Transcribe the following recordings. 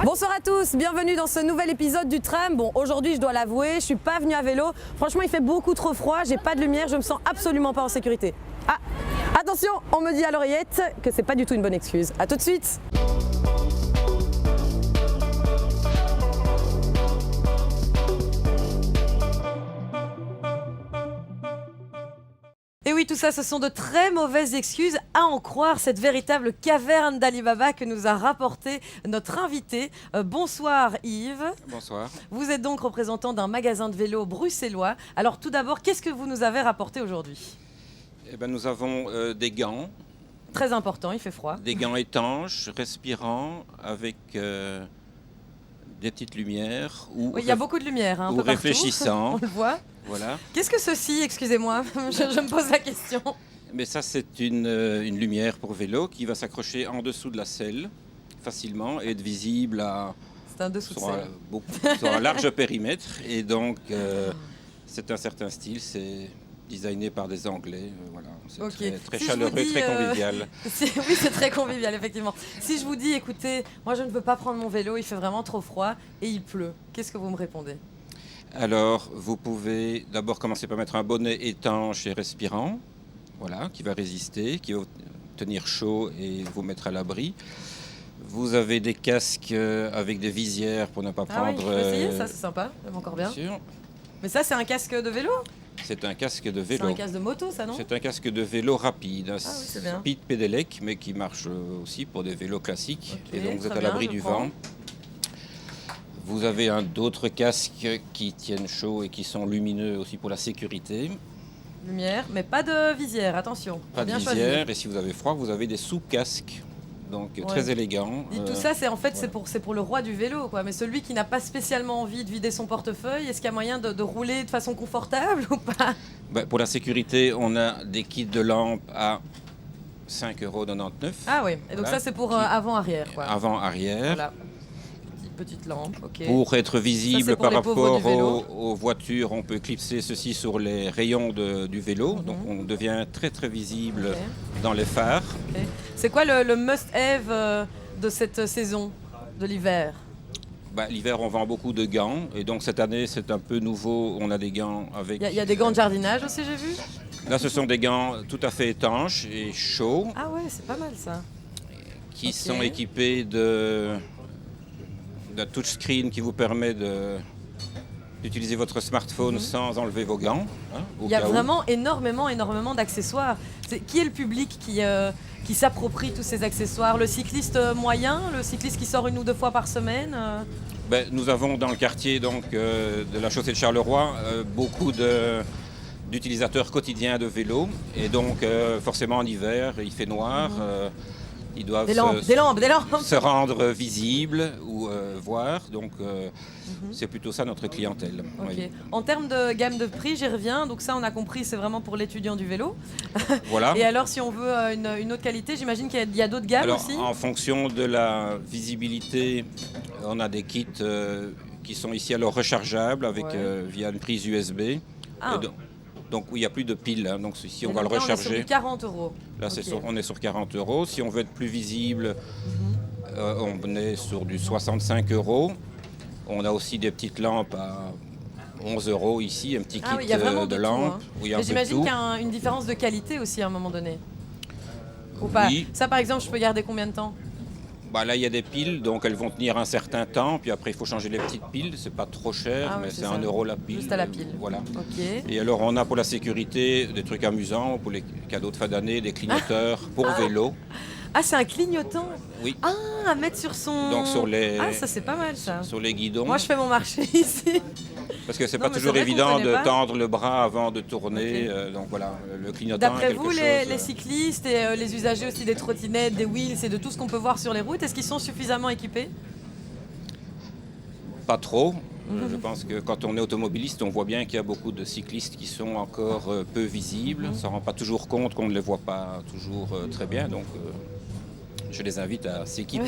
Bonsoir à tous, bienvenue dans ce nouvel épisode du Tram. Bon, aujourd'hui, je dois l'avouer, je suis pas venue à vélo. Franchement, il fait beaucoup trop froid, j'ai pas de lumière, je me sens absolument pas en sécurité. Ah, attention, on me dit à l'oreillette que c'est pas du tout une bonne excuse. À tout de suite. Et oui, tout ça, ce sont de très mauvaises excuses, à en croire cette véritable caverne d'Alibaba que nous a rapporté notre invité. Bonsoir Yves. Bonsoir. Vous êtes donc représentant d'un magasin de vélo bruxellois. Alors tout d'abord, qu'est-ce que vous nous avez rapporté aujourd'hui ? Eh ben, nous avons des gants. Très important, il fait froid. Des gants étanches, respirants, avec des petites lumières. Oui, il y a beaucoup de lumière, hein, un ou peu partout. réfléchissant. On le voit. Voilà. Qu'est-ce que ceci, excusez-moi, je me pose la question. Mais ça, c'est une lumière pour vélo qui va s'accrocher en dessous de la selle facilement et être visible C'est un dessous de sur, selle. sur un large périmètre. Et donc, c'est un certain style. C'est designé par des Anglais. Voilà. C'est Okay. très Si chaleureux, dis, très convivial. Oui, c'est très convivial, effectivement. Si je vous dis, écoutez, moi je ne veux pas prendre mon vélo, il fait vraiment trop froid et il pleut, qu'est-ce que vous me répondez ? Alors, vous pouvez d'abord commencer par mettre un bonnet étanche et respirant, voilà, qui va résister, qui va tenir chaud et vous mettre à l'abri. Vous avez des casques avec des visières pour ne pas prendre... Ah oui, je peux essayer, ça c'est sympa, j'aime encore bien. Sûr. Mais ça c'est un casque de vélo ? C'est un casque de C'est vélo. un casque de moto ça, non ? C'est un casque de vélo rapide, un c'est bien. speed pedelec, mais qui marche aussi pour des vélos classiques. Ok, et donc vous êtes très à l'abri bien, du je prends. vent. Vous avez d'autres casques qui tiennent chaud et qui sont lumineux aussi pour la sécurité. Lumière, mais pas de visière, attention. Pas Faut de bien visière, choisir. et si vous avez froid, vous avez des sous-casques, donc Ouais. très élégants. Dites, tout ça, c'est en fait voilà. c'est pour le roi du vélo, quoi. Mais celui qui n'a pas spécialement envie de vider son portefeuille, est-ce qu'il y a moyen de rouler de façon confortable ou pas ? Pour la sécurité, on a des kits de lampes à 5,99 €. Ah oui, et donc Voilà. ça c'est pour avant-arrière, quoi. Avant-arrière. Voilà. Petite lampe, ok. Pour être visible Ça, c'est pour par les pauvres rapport du vélo. aux voitures, on peut clipser ceci sur les rayons du vélo. Mhm. Donc on devient très très visible Ok. dans les phares. Ok. C'est quoi le must-have de cette saison, de l'hiver ? L'hiver, on vend beaucoup de gants. Et donc cette année, c'est un peu nouveau. On a des gants avec... Il y a des gants de jardinage aussi, j'ai vu. Là, ce sont des gants tout à fait étanches et chauds, Ah ouais, c'est pas mal ça. qui Ok. sont équipés d'un touchscreen qui vous permet d'utiliser votre smartphone sans enlever vos gants. Au Il y a cas où. vraiment énormément d'accessoires. Qui est le public qui s'approprie tous ces accessoires ? Le cycliste moyen, le cycliste qui sort 1 ou 2 fois par semaine Nous avons dans le quartier de la chaussée de Charleroi beaucoup d'utilisateurs quotidiens de vélo. Et donc forcément en hiver, il fait noir. Ils doivent Des lampes. se rendre visibles ou voir. Donc c'est plutôt ça notre clientèle. Ok. Oui. En termes de gamme de prix, j'y reviens. Donc ça, on a compris, c'est vraiment pour l'étudiant du vélo. Voilà. Et alors, si on veut une autre qualité, j'imagine qu'il y a d'autres gammes Alors, aussi. en fonction de la visibilité, on a des kits qui sont ici alors rechargeables avec, Ouais. via une prise USB. Ah. Et donc où il n'y a plus de piles. Donc ici, on Et va le donc là, On est sur recharger. du 40 €. Là, Ok. on est sur 40 €. Si on veut être plus visible, on est sur du 65 €. On a aussi des petites lampes à 11 € ici, un petit kit Ah oui, il y a vraiment de tout, lampes. hein. Où il y a un Mais peu de j'imagine tout. qu'il y a une différence de qualité aussi à un moment donné. Ou pas. Oui. Ça, par exemple, je peux garder combien de temps ? Là, il y a des piles, donc elles vont tenir un certain temps. Puis après, il faut changer les petites piles. C'est pas trop cher, Ah oui, mais c'est c'est ça. 1 € la pile. Juste à la pile. Voilà. Ok. Et alors, on a pour la sécurité des trucs amusants, pour les cadeaux de fin d'année, des clignoteurs pour vélo. Ah, c'est un clignotant. Oui, Ah, à mettre sur son... donc sur les, Ah, ça c'est pas mal ça. sur les guidons. Moi, je fais mon marché ici. Parce que c'est Non, pas mais toujours c'est vrai qu'on évident connaît de pas. tendre le bras avant de tourner. Ok. Donc voilà, le clignotant est D'après quelque vous, chose... les cyclistes et les usagers aussi des trottinettes, des wheels et de tout ce qu'on peut voir sur les routes, est-ce qu'ils sont suffisamment équipés ? Pas trop. Je pense que quand on est automobiliste, on voit bien qu'il y a beaucoup de cyclistes qui sont encore peu visibles. On ne s'en rend pas toujours compte qu'on ne les voit pas toujours très bien. Donc je les invite à s'équiper.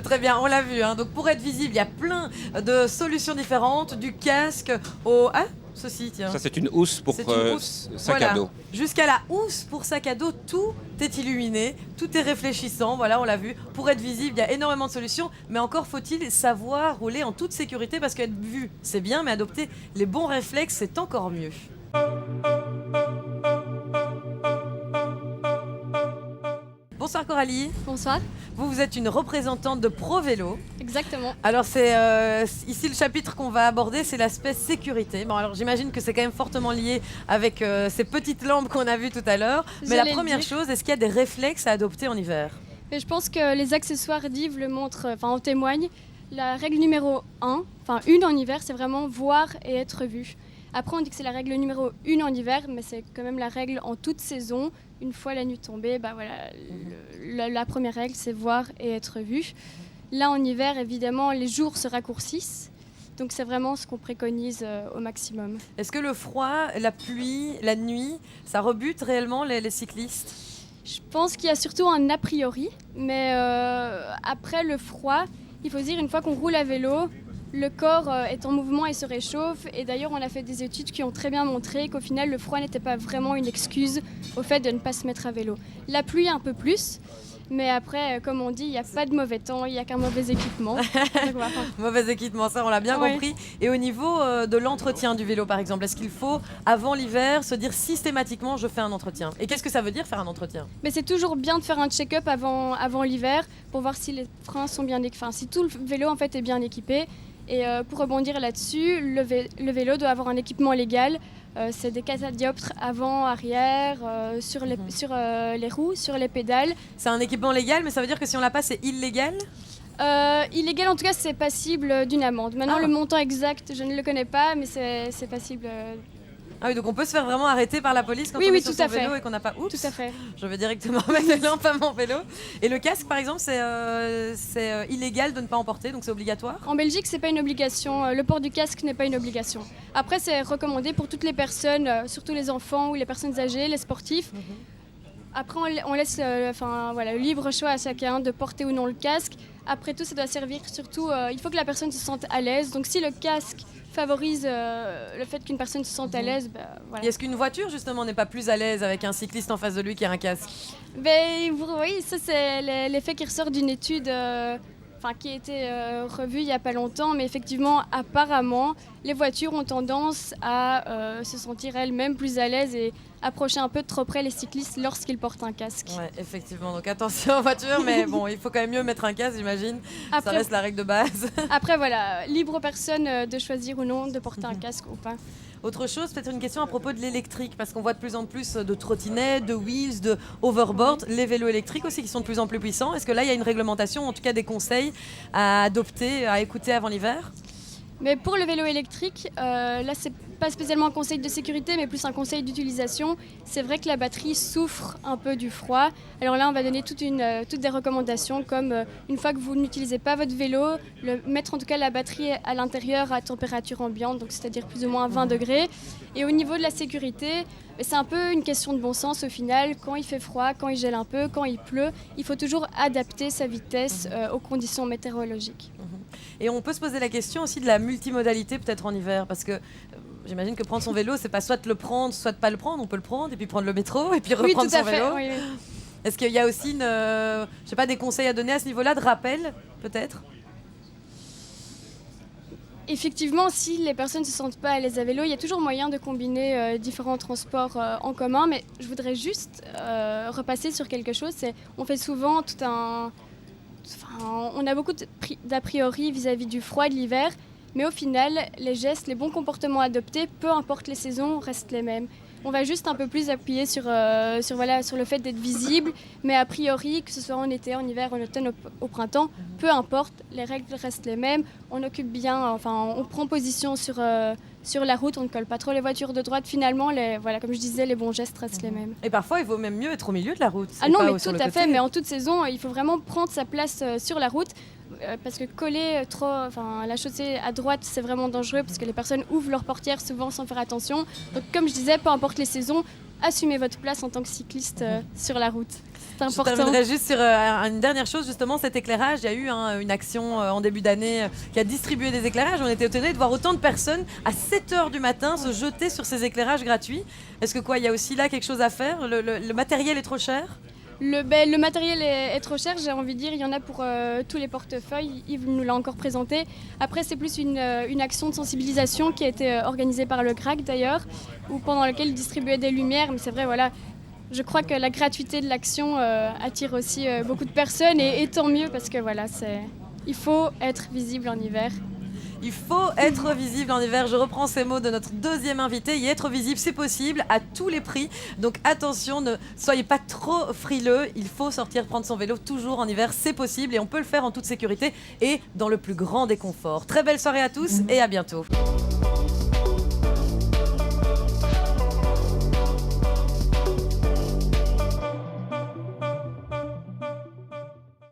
Très bien, on l'a vu. Hein. Donc pour être visible, il y a plein de solutions différentes, du casque au... Ah, ceci, tiens. Ça, c'est une housse pour C'est une housse. sac Voilà. à dos. Jusqu'à la housse pour sac à dos, tout est illuminé, tout est réfléchissant, voilà, on l'a vu. Pour être visible, il y a énormément de solutions, mais encore faut-il savoir rouler en toute sécurité parce qu'être vu, c'est bien, mais adopter les bons réflexes, c'est encore mieux. Bonsoir Coralie, Bonsoir, vous êtes une représentante de Pro Vélo. exactement. Alors c'est ici le chapitre qu'on va aborder, c'est l'aspect sécurité. Bon alors j'imagine que c'est quand même fortement lié avec ces petites lampes qu'on a vues tout à l'heure. Mais la J'allais le première dire. chose, est-ce qu'il y a des réflexes à adopter en hiver? Et je pense que les accessoires d'Yves le montrent, enfin en témoignent. La règle numéro 1, enfin une en hiver, c'est vraiment voir et être vu. Après on dit que c'est la règle numéro 1 en hiver, mais c'est quand même la règle en toute saison. Une fois la nuit tombée, bah voilà, la première règle c'est voir et être vu. Là en hiver, évidemment, les jours se raccourcissent. Donc c'est vraiment ce qu'on préconise au maximum. Est-ce que le froid, la pluie, la nuit, ça rebute réellement les cyclistes? Je pense qu'il y a surtout un a priori, mais après le froid, il faut se dire une fois qu'on roule à vélo, le corps est en mouvement et se réchauffe. Et d'ailleurs, on a fait des études qui ont très bien montré qu'au final, le froid n'était pas vraiment une excuse au fait de ne pas se mettre à vélo. La pluie un peu plus, mais après, comme on dit, il n'y a pas de mauvais temps, il n'y a qu'un mauvais équipement. Donc, voilà. Mauvais équipement, ça on l'a bien Oui. compris. Et au niveau de l'entretien du vélo par exemple, est-ce qu'il faut avant l'hiver se dire systématiquement je fais un entretien? Et qu'est-ce que ça veut dire faire un entretien? Mais c'est toujours bien de faire un check-up avant l'hiver pour voir si les freins sont bien équipés, enfin si tout le vélo en fait est bien équipé. Et pour rebondir là-dessus, le vélo doit avoir un équipement légal. C'est des catadioptres avant, arrière, sur les roues, sur les pédales. C'est un équipement légal, mais ça veut dire que si on l'a pas, c'est illégal? Illégal, en tout cas, c'est passible d'une amende. Maintenant, Ah. le montant exact, je ne le connais pas, mais c'est passible. Ah oui, donc on peut se faire vraiment arrêter par la police quand Oui, on oui, est sur tout son à fait. vélo et qu'on n'a pas... Oups, Tout à fait. je vais directement mettre les lampes à mon vélo. Et le casque, par exemple, c'est illégal de ne pas en porter, donc c'est obligatoire? En Belgique, c'est pas une obligation. Le port du casque n'est pas une obligation. Après, c'est recommandé pour toutes les personnes, surtout les enfants ou les personnes âgées, les sportifs. Après, on laisse le libre choix à chacun de porter ou non le casque. Après tout, ça doit servir surtout, il faut que la personne se sente à l'aise. Donc si le casque favorise le fait qu'une personne se sente à l'aise, bah, voilà. Et est-ce qu'une voiture, justement, n'est pas plus à l'aise avec un cycliste en face de lui qui a un casque? Ben, vous voyez, ça c'est l'effet qui ressort d'une étude qui a été revue il n'y a pas longtemps, mais effectivement, apparemment, les voitures ont tendance à se sentir elles-mêmes plus à l'aise et approcher un peu trop près les cyclistes lorsqu'ils portent un casque. Ouais, effectivement. Donc attention en voiture, mais bon, il faut quand même mieux mettre un casque, j'imagine. Ça Après, reste la règle de base. après, voilà, libre aux personnes de choisir ou non de porter un casque ou pas. Autre chose, peut-être une question à propos de l'électrique, parce qu'on voit de plus en plus de trottinettes, de wheels, de overboard, les vélos électriques aussi qui sont de plus en plus puissants. Est-ce que là, il y a une réglementation, en tout cas des conseils à adopter, à écouter avant l'hiver? Mais pour le vélo électrique, là c'est pas spécialement un conseil de sécurité mais plus un conseil d'utilisation. C'est vrai que la batterie souffre un peu du froid. Alors là on va donner toutes des recommandations comme une fois que vous n'utilisez pas votre vélo, mettre en tout cas la batterie à l'intérieur à température ambiante, donc c'est-à-dire plus ou moins 20 degrés. Et au niveau de la sécurité, c'est un peu une question de bon sens au final. Quand il fait froid, quand il gèle un peu, quand il pleut, il faut toujours adapter sa vitesse aux conditions météorologiques. Et on peut se poser la question aussi de la multimodalité peut-être en hiver, parce que j'imagine que prendre son vélo, c'est pas soit le prendre, soit de pas le prendre. On peut le prendre et puis prendre le métro et puis Oui, reprendre tout à son fait. vélo. Oui, oui. Est-ce qu'il y a aussi je sais pas, des conseils à donner à ce niveau-là, de rappel peut-être? Effectivement, si les personnes ne se sentent pas à l'aise à vélo, il y a toujours moyen de combiner différents transports en commun. Mais je voudrais juste repasser sur quelque chose. On fait souvent on a beaucoup d'a priori vis-à-vis du froid de l'hiver. Mais au final, les gestes, les bons comportements adoptés, peu importe les saisons, restent les mêmes. On va juste un peu plus appuyer sur le fait d'être visible, mais a priori, que ce soit en été, en hiver, en automne, au printemps, peu importe, les règles restent les mêmes. On occupe bien, on prend position sur la route, on ne colle pas trop les voitures de droite. Finalement, comme je disais, les bons gestes restent les mêmes. Et parfois, il vaut même mieux être au milieu de la route. Ah et non, pas mais sur tout le à côté. fait, mais en toute saison, il faut vraiment prendre sa place sur la route. Parce que coller la chaussée à droite, c'est vraiment dangereux parce que les personnes ouvrent leurs portières souvent sans faire attention. Donc comme je disais, peu importe les saisons, assumez votre place en tant que cycliste sur la route. C'est Je important. terminerai juste sur une dernière chose, justement, cet éclairage. Il y a eu une action en début d'année qui a distribué des éclairages. On était étonnés de voir autant de personnes à 7 h du matin se jeter sur ces éclairages gratuits. Est-ce que il y a aussi là quelque chose à faire? Le matériel est trop cher? Le matériel est trop cher, j'ai envie de dire. Il y en a pour tous les portefeuilles. Yves nous l'a encore présenté. Après, c'est plus une action de sensibilisation qui a été organisée par le CRAC d'ailleurs, pendant laquelle il distribuait des lumières. Mais c'est vrai, voilà. Je crois que la gratuité de l'action attire aussi beaucoup de personnes et tant mieux parce que voilà, il faut être visible en hiver. Il faut être visible en hiver. Je reprends ces mots de notre deuxième invité. Y être visible, c'est possible à tous les prix. Donc attention, ne soyez pas trop frileux. Il faut sortir prendre son vélo toujours en hiver. C'est possible et on peut le faire en toute sécurité et dans le plus grand des conforts. Très belle soirée à tous et à bientôt.